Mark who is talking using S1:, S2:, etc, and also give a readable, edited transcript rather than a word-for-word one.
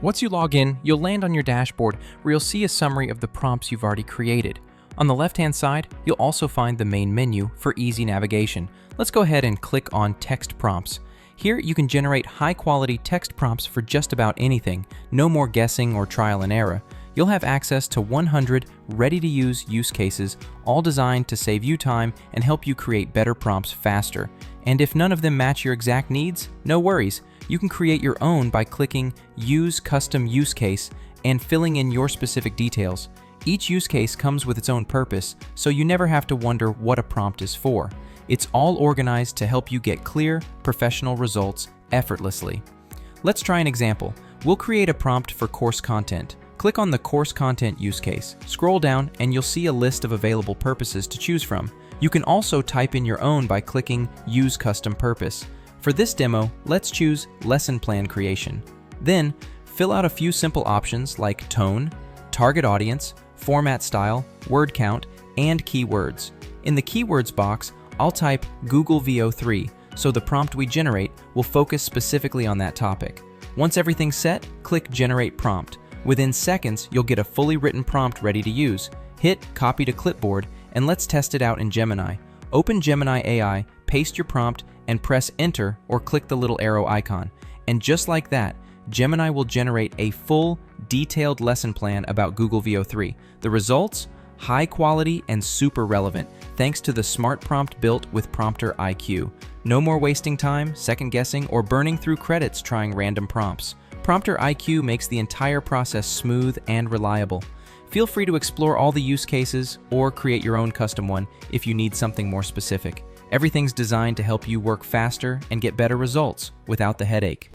S1: Once you log in, you'll land on your dashboard where you'll see a summary of the prompts you've already created. On the left-hand side, you'll also find the main menu for easy navigation. Let's go ahead and click on Text Prompts. Here, you can generate high-quality text prompts for just about anything. No more guessing or trial and error. You'll have access to 100 ready-to-use use cases, all designed to save you time and help you create better prompts faster. And if none of them match your exact needs, no worries. You can create your own by clicking Use Custom Use Case and filling in your specific details. Each use case comes with its own purpose, so you never have to wonder what a prompt is for. It's all organized to help you get clear, professional results effortlessly. Let's try an example. We'll create a prompt for course content. Click on the course content use case. Scroll down and you'll see a list of available purposes to choose from. You can also type in your own by clicking Use Custom Purpose. For this demo, let's choose Lesson Plan Creation. Then, fill out a few simple options like tone, target audience, format style, word count, and keywords. In the keywords box, I'll type Google VEO3, so the prompt we generate will focus specifically on that topic. Once everything's set, click Generate Prompt. Within seconds, you'll get a fully written prompt ready to use. Hit Copy to Clipboard, and let's test it out in Gemini. Open Gemini AI, paste your prompt, and press Enter or click the little arrow icon. And just like that, Gemini will generate a full, detailed lesson plan about Google VEO3. The results? High quality and super relevant, thanks to the smart prompt built with Prompter IQ. No more wasting time, second guessing, or burning through credits trying random prompts. Prompter IQ makes the entire process smooth and reliable. Feel free to explore all the use cases or create your own custom one if you need something more specific. Everything's designed to help you work faster and get better results without the headache.